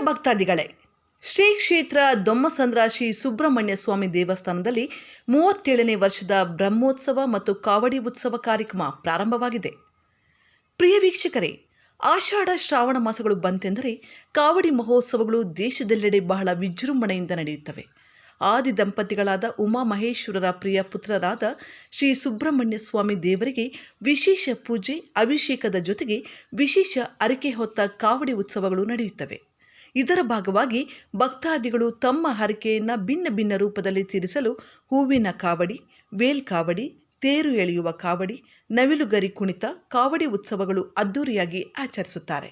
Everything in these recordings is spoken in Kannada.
ಭಕ್ತಾದಿಗಳೇ, ಶ್ರೀ ಕ್ಷೇತ್ರ ದೊಮ್ಮಸಂದ್ರ ಶ್ರೀ ಸುಬ್ರಹ್ಮಣ್ಯ ಸ್ವಾಮಿ ದೇವಸ್ಥಾನದಲ್ಲಿ 37ನೇ ವರ್ಷದ ಬ್ರಹ್ಮೋತ್ಸವ ಮತ್ತು ಕಾವಡಿ ಉತ್ಸವ ಕಾರ್ಯಕ್ರಮ ಪ್ರಾರಂಭವಾಗಿದೆ. ಪ್ರಿಯ ವೀಕ್ಷಕರೇ, ಆಷಾಢ ಶ್ರಾವಣ ಮಾಸಗಳು ಬಂತೆಂದರೆ ಕಾವಡಿ ಮಹೋತ್ಸವಗಳು ದೇಶದೆಲ್ಲೆಡೆ ಬಹಳ ವಿಜೃಂಭಣೆಯಿಂದ ನಡೆಯುತ್ತವೆ. ಆದಿ ದಂಪತಿಗಳಾದ ಉಮಾಮಹೇಶ್ವರರ ಪ್ರಿಯ ಪುತ್ರರಾದ ಶ್ರೀ ಸುಬ್ರಹ್ಮಣ್ಯ ಸ್ವಾಮಿ ದೇವರಿಗೆ ವಿಶೇಷ ಪೂಜೆ, ಅಭಿಷೇಕದ ಜೊತೆಗೆ ವಿಶೇಷ ಅರಿಕೆ ಹೊತ್ತ ಕಾವಡಿ ಉತ್ಸವಗಳು ನಡೆಯುತ್ತವೆ. ಇದರ ಭಾಗವಾಗಿ ಭಕ್ತಾದಿಗಳು ತಮ್ಮ ಹರಕೆಯನ್ನು ಭಿನ್ನ ಭಿನ್ನ ರೂಪದಲ್ಲಿ ತೀರಿಸಲು ಹೂವಿನ ಕಾವಡಿ, ವೇಲ್ ಕಾವಡಿ, ತೇರು ಎಳೆಯುವ ಕಾವಡಿ, ನವಿಲುಗರಿ ಕುಣಿತ, ಕಾವಡಿ ಉತ್ಸವಗಳು ಅದ್ದೂರಿಯಾಗಿ ಆಚರಿಸುತ್ತಾರೆ.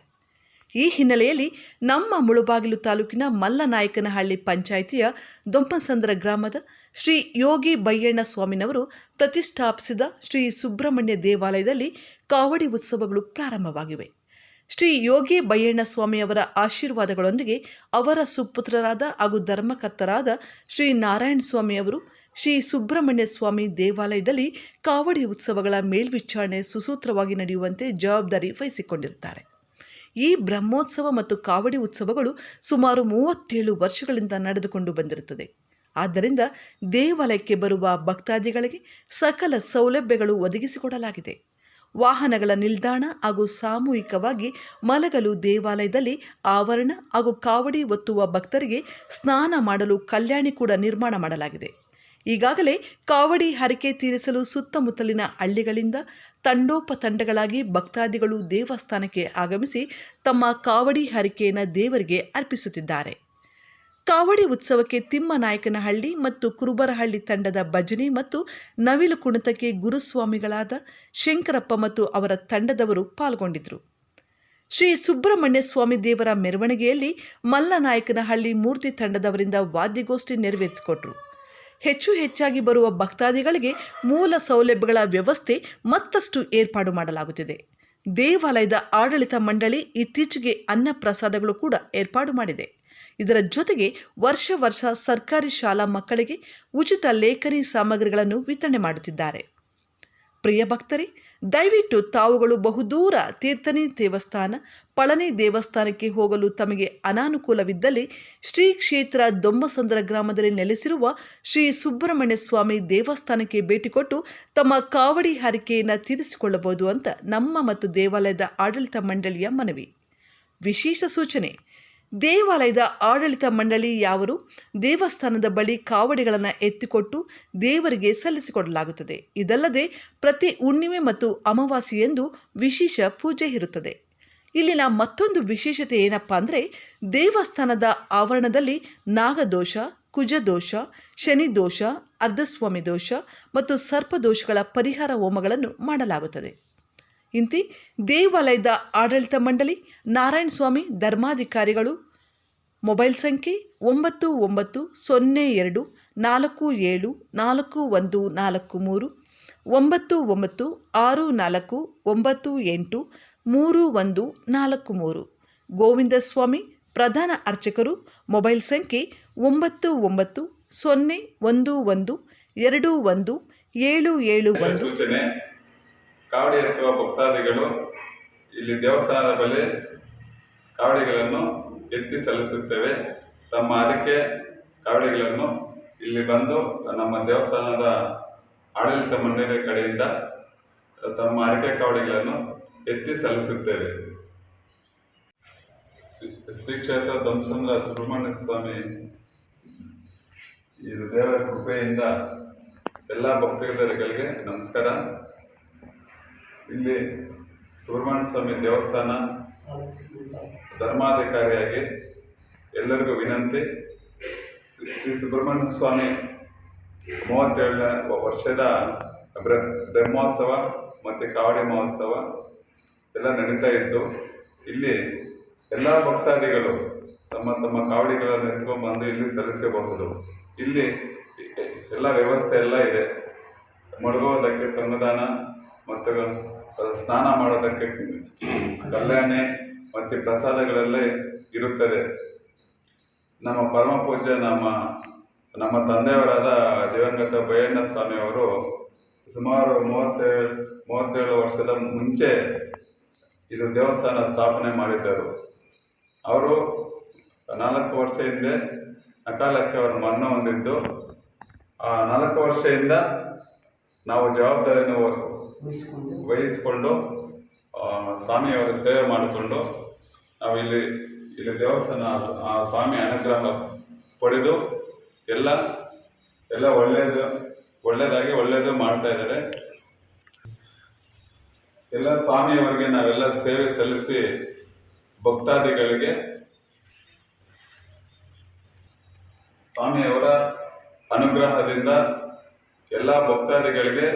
ಈ ಹಿನ್ನೆಲೆಯಲ್ಲಿ ನಮ್ಮ ಮುಳುಬಾಗಿಲು ತಾಲೂಕಿನ ಮಲ್ಲನಾಯಕನಹಳ್ಳಿ ಪಂಚಾಯಿತಿಯ ದೊಮ್ಮಸಂದ್ರ ಗ್ರಾಮದ ಶ್ರೀ ಯೋಗಿ ಬಯ್ಯಣ್ಣ ಸ್ವಾಮಿನವರು ಪ್ರತಿಷ್ಠಾಪಿಸಿದ ಶ್ರೀ ಸುಬ್ರಹ್ಮಣ್ಯ ದೇವಾಲಯದಲ್ಲಿ ಕಾವಡಿ ಉತ್ಸವಗಳು ಪ್ರಾರಂಭವಾಗಿವೆ. ಶ್ರೀ ಯೋಗಿ ಬಯ್ಯಣ್ಣ ಸ್ವಾಮಿಯವರ ಆಶೀರ್ವಾದಗಳೊಂದಿಗೆ ಅವರ ಸುಪುತ್ರರಾದ ಹಾಗೂ ಧರ್ಮಕರ್ತರಾದ ಶ್ರೀ ನಾರಾಯಣ ಸ್ವಾಮಿಯವರು ಶ್ರೀ ಸುಬ್ರಹ್ಮಣ್ಯ ಸ್ವಾಮಿ ದೇವಾಲಯದಲ್ಲಿ ಕಾವಡಿ ಉತ್ಸವಗಳ ಮೇಲ್ವಿಚಾರಣೆ ಸುಸೂತ್ರವಾಗಿ ನಡೆಯುವಂತೆ ಜವಾಬ್ದಾರಿ ವಹಿಸಿಕೊಂಡಿರುತ್ತಾರೆ. ಈ ಬ್ರಹ್ಮೋತ್ಸವ ಮತ್ತು ಕಾವಡಿ ಉತ್ಸವಗಳು ಸುಮಾರು 37 ವರ್ಷಗಳಿಂದ ನಡೆದುಕೊಂಡು ಬಂದಿರುತ್ತದೆ. ಆದ್ದರಿಂದ ದೇವಾಲಯಕ್ಕೆ ಬರುವ ಭಕ್ತಾದಿಗಳಿಗೆ ಸಕಲ ಸೌಲಭ್ಯಗಳು ಒದಗಿಸಿಕೊಡಲಾಗಿದೆ. ವಾಹನಗಳ ನಿಲ್ದಾಣ ಹಾಗೂ ಸಾಮೂಹಿಕವಾಗಿ ಮಲಗಲು ದೇವಾಲಯದಲ್ಲಿ ಆವರಣ ಹಾಗೂ ಕಾವಡಿ ಒತ್ತುವ ಭಕ್ತರಿಗೆ ಸ್ನಾನ ಮಾಡಲು ಕಲ್ಯಾಣಿ ಕೂಡ ನಿರ್ಮಾಣ ಮಾಡಲಾಗಿದೆ. ಈಗಾಗಲೇ ಕಾವಡಿ ಹರಕೆ ತೀರಿಸಲು ಸುತ್ತಮುತ್ತಲಿನ ಹಳ್ಳಿಗಳಿಂದ ತಂಡೋಪತಂಡಗಳಾಗಿ ಭಕ್ತಾದಿಗಳು ದೇವಸ್ಥಾನಕ್ಕೆ ಆಗಮಿಸಿ ತಮ್ಮ ಕಾವಡಿ ಹರಕೆಯನ್ನು ದೇವರಿಗೆ ಅರ್ಪಿಸುತ್ತಿದ್ದಾರೆ. ಕಾವಡಿ ಉತ್ಸವಕ್ಕೆ ತಿಮ್ಮನಾಯಕನಹಳ್ಳಿ ಮತ್ತು ಕುರುಬರಹಳ್ಳಿ ತಂಡದ ಭಜನೆ ಮತ್ತು ನವಿಲು ಕುಣಿತಕ್ಕೆ ಗುರುಸ್ವಾಮಿಗಳಾದ ಶಂಕರಪ್ಪ ಮತ್ತು ಅವರ ತಂಡದವರು ಪಾಲ್ಗೊಂಡಿದ್ದರು. ಶ್ರೀ ಸುಬ್ರಹ್ಮಣ್ಯ ಸ್ವಾಮಿ ದೇವರ ಮೆರವಣಿಗೆಯಲ್ಲಿ ಮಲ್ಲನಾಯಕನಹಳ್ಳಿ ಮೂರ್ತಿ ತಂಡದವರಿಂದ ವಾದ್ಯಗೋಷ್ಠಿ ನೆರವೇರಿಸಿಕೊಟ್ರು. ಹೆಚ್ಚಾಗಿ ಬರುವ ಭಕ್ತಾದಿಗಳಿಗೆ ಮೂಲ ಸೌಲಭ್ಯಗಳ ವ್ಯವಸ್ಥೆ ಮತ್ತಷ್ಟು ಏರ್ಪಾಡು ಮಾಡಲಾಗುತ್ತಿದೆ. ದೇವಾಲಯದ ಆಡಳಿತ ಮಂಡಳಿ ಇತ್ತೀಚೆಗೆ ಅನ್ನ ಪ್ರಸಾದಗಳು ಕೂಡ ಏರ್ಪಾಡು ಮಾಡಿದೆ. ಇದರ ಜೊತೆಗೆ ವರ್ಷ ಸರ್ಕಾರಿ ಶಾಲಾ ಮಕ್ಕಳಿಗೆ ಉಚಿತ ಲೇಖನಿ ಸಾಮಗ್ರಿಗಳನ್ನು ವಿತರಣೆ ಮಾಡುತ್ತಿದ್ದಾರೆ. ಪ್ರಿಯ ಭಕ್ತರೇ, ದಯವಿಟ್ಟು ತಾವುಗಳು ಬಹುದೂರ ತೀರ್ಥನಿ ದೇವಸ್ಥಾನ, ಪಳನಿ ದೇವಸ್ಥಾನಕ್ಕೆ ಹೋಗಲು ತಮಗೆ ಅನಾನುಕೂಲವಿದ್ದಲ್ಲಿ ಶ್ರೀ ಕ್ಷೇತ್ರ ದೊಮ್ಮಸಂದ್ರ ಗ್ರಾಮದಲ್ಲಿ ನೆಲೆಸಿರುವ ಶ್ರೀ ಸುಬ್ರಹ್ಮಣ್ಯ ಸ್ವಾಮಿ ದೇವಸ್ಥಾನಕ್ಕೆ ಭೇಟಿ ಕೊಟ್ಟು ತಮ್ಮ ಕಾವಡಿ ಹರಕೆಯನ್ನು ತೀರಿಸಿಕೊಳ್ಳಬಹುದು ಅಂತ ನಮ್ಮ ಮತ್ತು ದೇವಾಲಯದ ಆಡಳಿತ ಮಂಡಳಿಯ ಮನವಿ. ವಿಶೇಷ ಸೂಚನೆ: ದೇವಾಲಯದ ಆಡಳಿತ ಮಂಡಳಿ ಯಾವರು ದೇವಸ್ಥಾನದ ಬಳಿ ಕಾವಡಿಗಳನ್ನು ಎತ್ತಿಕೊಟ್ಟು ದೇವರಿಗೆ ಸಲ್ಲಿಸಿಕೊಡಲಾಗುತ್ತದೆ. ಇದಲ್ಲದೆ ಪ್ರತಿ ಹುಣ್ಣಿಮೆ ಮತ್ತು ಅಮಾವಾಸ್ಯೆಯಂದು ವಿಶೇಷ ಪೂಜೆ ಇರುತ್ತದೆ. ಇಲ್ಲಿನ ಮತ್ತೊಂದು ವಿಶೇಷತೆ ಏನಪ್ಪ ಅಂದರೆ, ದೇವಸ್ಥಾನದ ಆವರಣದಲ್ಲಿ ನಾಗದೋಷ, ಕುಜದೋಷ, ಶನಿದೋಷ, ಅರ್ಧಸ್ವಾಮಿ ದೋಷ ಮತ್ತು ಸರ್ಪದೋಷಗಳ ಪರಿಹಾರ ಹೋಮಗಳನ್ನು ಮಾಡಲಾಗುತ್ತದೆ. ಇಂತಿ ದೇವಾಲಯದ ಆಡಳಿತ ಮಂಡಳಿ, ನಾರಾಯಣ ಸ್ವಾಮಿ ಧರ್ಮಾಧಿಕಾರಿಗಳು. ಮೊಬೈಲ್ ಸಂಖ್ಯೆ 9902 47 4143 996498 3143. ಗೋವಿಂದ ಸ್ವಾಮಿ ಪ್ರಧಾನ ಅರ್ಚಕರು. ಮೊಬೈಲ್ ಸಂಖ್ಯೆ 990111217771. ಸೂಚನೆ: ಕಾವಡಿ ಎತ್ತುವ ಭಕ್ತಾದಿಗಳು ಇಲ್ಲಿ ದೇವಸ್ಥಾನದ ಬಳಿ ಕಾವಡಿಗಳನ್ನು ಎತ್ತಿ ಸಲ್ಲಿಸುತ್ತೇವೆ. ತಮ್ಮ ಹರಕೆ ಕಾವಡಿಗಳನ್ನು ಇಲ್ಲಿ ಬಂದು ನಮ್ಮ ದೇವಸ್ಥಾನದ ಆಡಳಿತ ಮಂಡಳಿ ಕಡೆಯಿಂದ ತಮ್ಮ ಹರಕೆ ಕಾವಡಿಗಳನ್ನು ಎತ್ತಿ ಸಲ್ಲಿಸುತ್ತೇವೆ. ಶ್ರೀ ಕ್ಷೇತ್ರ ದೊಮ್ಮಸಂದ್ರ ಸುಬ್ರಹ್ಮಣ್ಯ ಸ್ವಾಮಿ ಇದು ದೇವರ ಕೃಪೆಯಿಂದ ಎಲ್ಲ ಭಕ್ತರಿಗೆ ನಮಸ್ಕಾರ. ಇಲ್ಲಿ ಸುಬ್ರಹ್ಮಣ್ಯ ಸ್ವಾಮಿ ದೇವಸ್ಥಾನ ಧರ್ಮಾಧಿಕಾರಿಯಾಗಿ ಎಲ್ಲರಿಗೂ ವಿನಂತಿ: ಶ್ರೀ ಸುಬ್ರಹ್ಮಣ್ಯ ಸ್ವಾಮಿ 37ನೇ ವರ್ಷದ ಬ್ರಹ್ಮೋತ್ಸವ ಮತ್ತು ಕಾವಡಿ ಮಹೋತ್ಸವ ಎಲ್ಲ ನಡೀತಾ ಇದ್ದು, ಇಲ್ಲಿ ಎಲ್ಲ ಭಕ್ತಾದಿಗಳು ತಮ್ಮ ತಮ್ಮ ಕಾವಡಿಗಳನ್ನು ಎತ್ಕೊಂಡ್ಬಂದು ಇಲ್ಲಿ ಸಲ್ಲಿಸಬಹುದು. ಇಲ್ಲಿ ಎಲ್ಲ ವ್ಯವಸ್ಥೆ ಎಲ್ಲ ಇದೆ. ಮಲಗೋದಕ್ಕೆ ತಂಗುದಾಣ ಮತ್ತು ಸ್ನಾನ ಮಾಡೋದಕ್ಕೆ ಕಲ್ಯಾಣಿ ಮತ್ತು ಪ್ರಸಾದಗಳೆಲ್ಲ ಇರುತ್ತದೆ. ನಮ್ಮ ಪರಮ ಪೂಜ್ಯ ನಮ್ಮ ತಂದೆಯವರಾದ ದಿವಂಗತ ಬಯ್ಯಣ್ಣ ಸ್ವಾಮಿಯವರು ಸುಮಾರು 37 ವರ್ಷದ ಮುಂಚೆ ಇದು ದೇವಸ್ಥಾನ ಸ್ಥಾಪನೆ ಮಾಡಿದ್ದರು. ಅವರು 4 ವರ್ಷ ಹಿಂದೆ ಅಕಾಲಕ್ಕೆ ಅವರು ಮರಣ ಹೊಂದಿದ್ದು. ಆ 4 ವರ್ಷದಿಂದ ನಾವು ಜವಾಬ್ದಾರಿಯನ್ನು ವಹಿಸಿಕೊಂಡು ಸ್ವಾಮಿಯವರ ಸೇವೆ ಮಾಡಿಕೊಂಡು ನಾವು ಇಲ್ಲಿ ದೇವಸ್ಥಾನ ಆ ಸ್ವಾಮಿ ಅನುಗ್ರಹ ಪಡೆದು ಎಲ್ಲ ಒಳ್ಳೆಯದು ಮಾಡ್ತಾ ಇದ್ದಾರೆ. ಎಲ್ಲ ಸ್ವಾಮಿಯವರಿಗೆ ನಾವೆಲ್ಲ ಸೇವೆ ಸಲ್ಲಿಸಿ ಭಕ್ತಾದಿಗಳಿಗೆ ಸ್ವಾಮಿಯವರ ಅನುಗ್ರಹದಿಂದ ಎಲ್ಲ ಭಕ್ತಾದಿಗಳಿಗೆ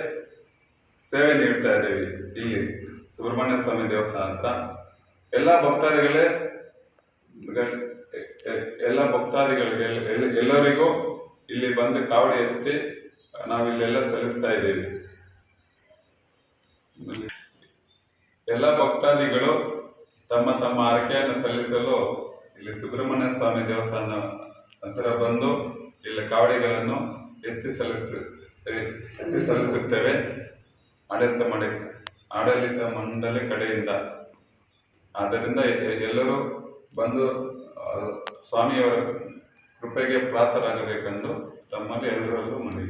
ಸೇವೆ ನೀಡ್ತಾ ಇದ್ದೀವಿ. ಇಲ್ಲಿ ಸುಬ್ರಹ್ಮಣ್ಯ ಸ್ವಾಮಿ ದೇವಸ್ಥಾನ ಹತ್ರ ಎಲ್ಲ ಭಕ್ತಾದಿಗಳಿಗೆ ಎಲ್ಲರಿಗೂ ಇಲ್ಲಿ ಬಂದು ಕಾವಡಿ ಎತ್ತಿ ನಾವಿಲ್ಲೆಲ್ಲ ಸಲ್ಲಿಸ್ತಾ ಇದ್ದೀವಿ. ಎಲ್ಲ ಭಕ್ತಾದಿಗಳು ತಮ್ಮ ಹರಕೆಯನ್ನು ಸಲ್ಲಿಸಲು ಇಲ್ಲಿ ಸುಬ್ರಹ್ಮಣ್ಯ ಸ್ವಾಮಿ ದೇವಸ್ಥಾನ ಹತ್ತಿರ ಬಂದು ಇಲ್ಲಿ ಕಾವಡಿಗಳನ್ನು ಎತ್ತಿ ಸಲ್ಲಿಸುತ್ತೇವೆ. ಆಡಳಿತ ಮಂಡಳಿ ಕಡೆಯಿಂದ. ಆದ್ದರಿಂದ ಎಲ್ಲರೂ ಬಂದು ಸ್ವಾಮಿಯವರ ಕೃಪೆಗೆ ಪಾತ್ರರಾಗಬೇಕೆಂದು ತಮ್ಮಲ್ಲಿ ಎಲ್ಲರಲ್ಲೂ ಮನವಿ.